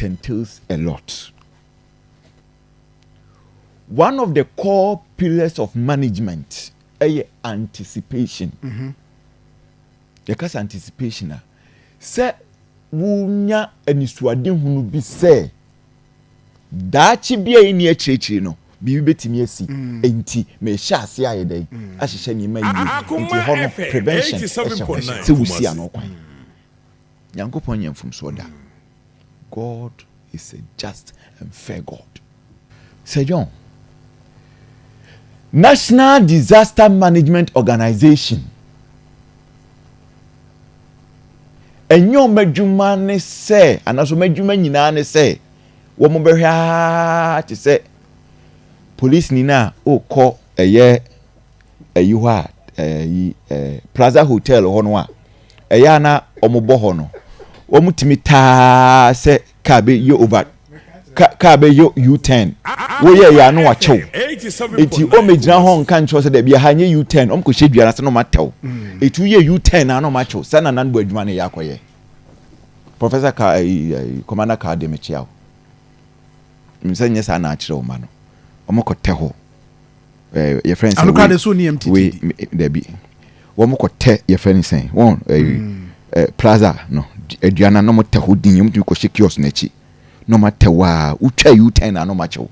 it entails a lot. One of the core pillars of management is anticipation. Because anticipation, say, wunya enisuade hunu bi say, dachi bia ini echichi no, bibi betimi esi, enti me sha ase ayedai, ahihye ni ma yi, enti hono prevention, se wusi anokwan. Yankopon yemfum so da. God is a just and fair God. Say John, National Disaster Management Organization. Enyo medjuma ne se, anaso medjuma nyina ne se, wo mo behwa ti se police ni na o ko eye eyiwa Plaza Hotel ho no a eya na omobo ho no wo mutimi ta se ka be yo over ka be yo U10 wo ye ya no wa chew enti o megyina ho nka ncho se da bia ha nye U10 omko hwedua na se no matew etu ye U10 na no machew sana nan bo adwuma ne yakoye Professor Commander ka de mechiaw msanye sa na akire o ma no omko te ho your friends anuka de so ni MTT we da bi wo mko te your friends say won Plaza no aduana no mo te ho din yum tu ko kiosk na chi no matter wa utwa U10 na no macho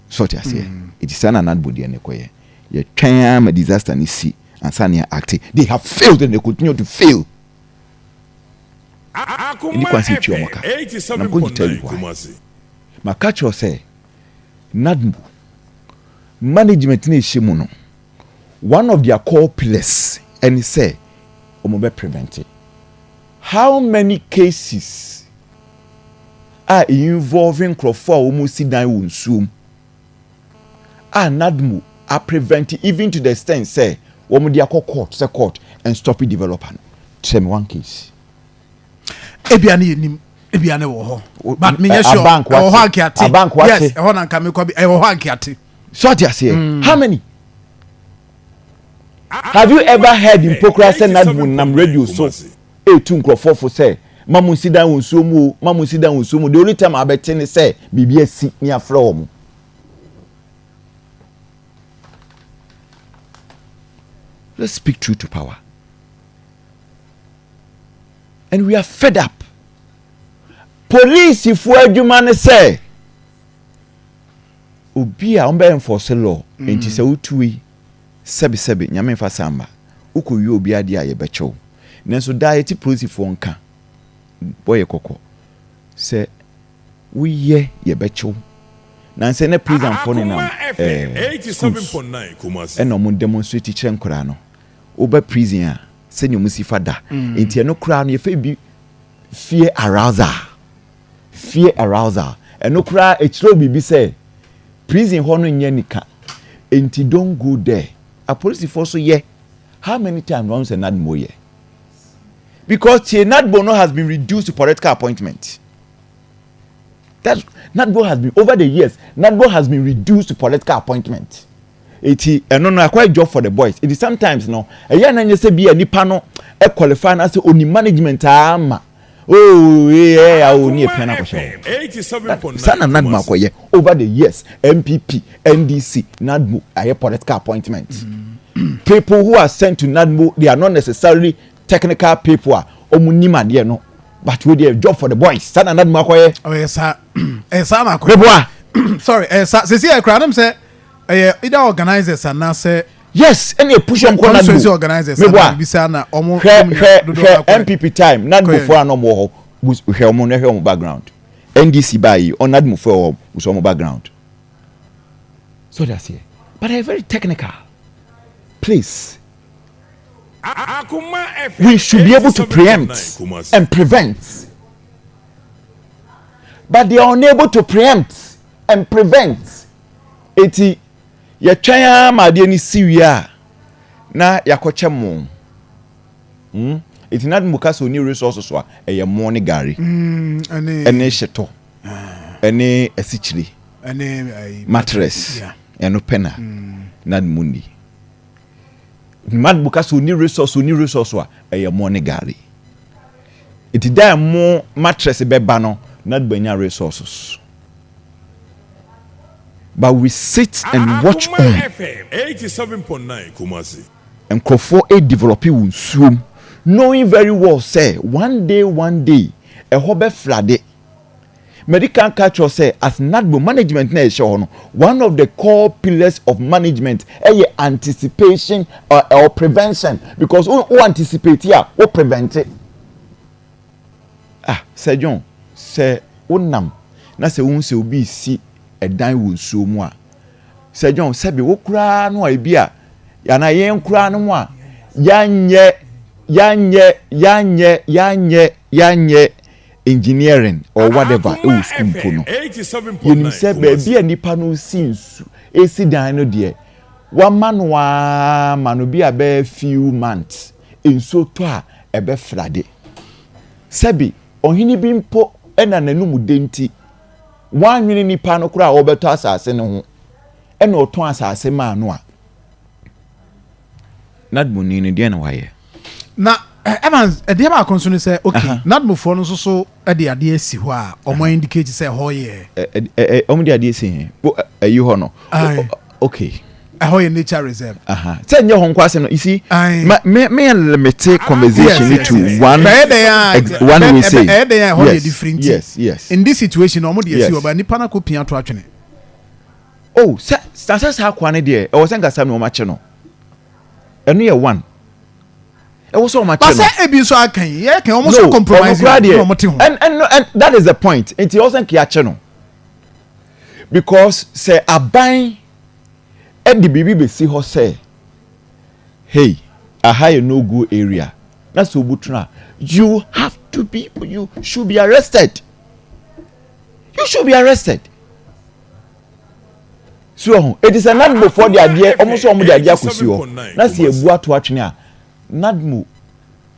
so ti ase it is an anbody ne koye ye twan am disaster ni si ansa ne act they have failed and they continue to fail ini kwansi twa maka I'm going to tell you why my catch say NADMO management ni shemu no one of their core pillars and say omo be prevent it. How many cases are involving Crawford almost sit down on Zoom? NADMO are preventing even to the extent say woman dia court and stop it developing. Tell me one case. Ebiane wo ho. But me yes sure. Bank what? Yes, ho na nka me kwa bi ho ankiate. So just here. How many? Have you ever heard in Pokrasa NADMO nam radio so two Crawford for say mamu sit down on Zoom, mamu sit down on Zoom. The only time I bet any say BBS near from. Let's speak truth to power. And we are fed up. Police if we adwuma say obi a ombe enforce law enti se utuwi sebi nyame fa samba ukoyi obi ade a ye bechew nanso diet police for nka boye kokko se we ye bechew nanse na prison for ne na 87.9 Kumasi eno mo demonstrate kire nkora no oba prison a se nyomu si fada enti eno kra no ye fe bi fear arousal eno kra echiro bibi say prison ho no nya nika enti don't go there a police force so yeah how many times once a NADMO yeah because NADMO no has been reduced to political appointment. That NADMO has been over the years NADMO has been reduced to political appointment. Eti no quite job for the boys. It is sometimes no e ya na nyese bi anipa no e qualify na say oni management ama oni e pena ko show 87.9 sana NADMO akoye over the years MPP NDC NADMO aye political appointment. People who are sent to NADMO they are not necessarily technical people omunima de no but we dey job for the boys sana NADMO akoye yes sir na akoye sorry se see e kra say either organizers and now say yes any push on corner do organizers and be say na omo MPP time NADMO for no mo ho we omo na omo background NDC buy on NADMO for omo background so that's here but they are very technical. Please, we should be able to preempt and prevent, but they are unable to preempt and prevent. Eti ya chaya madie ni siwia na yakoche mo. Eti NADMO kaso ni resources wa eye mo ne gari. Ene sheto. Ene esichiri. Ene mattress. Eno pena. NADMO ni. NADMO kaso ni resource wa eye mo ne gari. Eti da mo mattress beba no not benya resources. But we sit and watch on. FM 87.9 Kumasi. And Crawford a developing soon, knowing very well, say, one day, a hobby flooded. Medical culture say, as NADMO management nation, one of the core pillars of management is anticipation or prevention. Because who anticipate here, who prevent it. Say John, say, unam, na se unse ubi si a dine would so moi. Say John, say be wokra no ibia, yana yen kra no moi, yanye, engineering or whatever it was school no. You say baby and nipa no since esi dan no de. One man manu be a be few months in so to a be flade. Sebi ohini bi mpo ena nanum denti. Wan nwini nipa no kura obeto asase ne ho. Ena oton asase ma no a. NADMO ni de na waye. Na Evans, a dear concern say, okay, NADMO for no so a dear dear see why, or more indicate say, oh, yeah. Only the idea saying, you honor. Okay. A whole nature reserve. Send your home question. You see, may I limit conversation to one we say. Yes. In this situation, normally, yes, but Nipana could piano to actually. Oh, Sasa Hakwane dear, I was saying that some no match no. And near one. It was so much. But say so I can almost compromise. And that is the point. It wasn't kia channel. Because say a buying and the baby see her say, hey, a high no go area. That's so butra. You have to be, you should be arrested. You should be arrested. So it is a night before the idea, almost almost the idea could see you. That's the bua to watch now. NADMO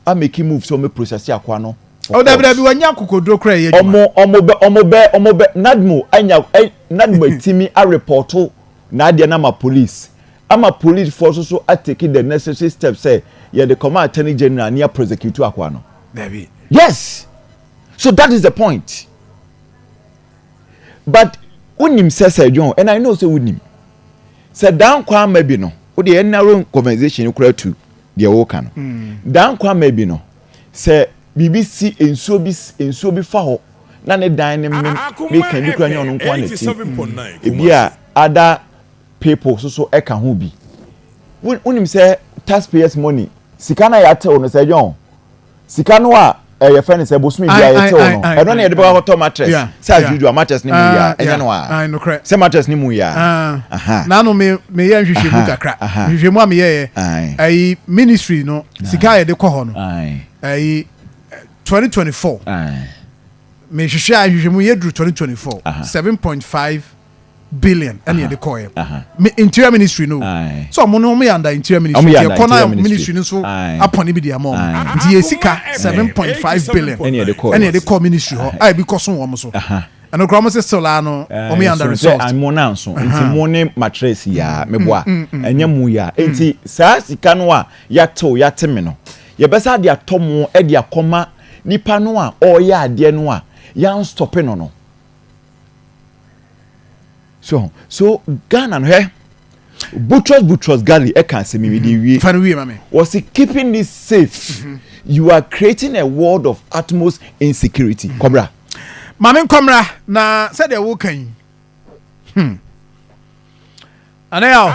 a make him move so me process ya kwa no. Oh da bi wanya kokodro kra ye omobe NADMO anya NADMO timi a report na dia na ma police. Ama police force so a take the necessary steps say yeah the command attorney general near prosecute akwa no. Baby. Yes. So that is the point. But unim say John and I know say unim. Say down kwa maybe no. O the narrow conversation kra tu the woka no. Dan kwa maybe no. Say BBC enso bi fa ho na ne dan ne me kan bi kra nya no kwa na ti. E bia other people so eka ho bi. Unim say taxpayers money. Sika na ya tell no say John. Sika no a your friend say bosumi bia ya tell no. E don na ye de ba to mattress. Say as usual mattress ni mu ya. Enya no a. I no correct. Say mattress ni mu ya. Na no me ye nhwehwe kakra. Nhwehwe mu am ye ai ministry no sika ye de kɔ hɔ no. Ai 2024. Me hwehwe ahwehwe mu ye duru 2024. 7.5 billion and ye de kɔ ye. Interior ministry no. So mo no me under interior ministry. Ye kɔna ministry no so apɔne bi de among. Nti ye sika 7.5 billion. And ye de kɔ ministry hɔ. Ai because on wo so. And the grammar is still no or me under result. I'm more now so. It's morning mattress ya me boa. Enya mu ya. Enti saa sika no a ya to ya teme no. Ye besa de atomo e de akoma nipa no a o ya ade no a ya stop no. So Ghana no he Butchers Galley e can say me di wi. Fan wi mama. Was he keeping this safe? You are creating a world of utmost insecurity. Cobra. Mame komra na said they will can. Anel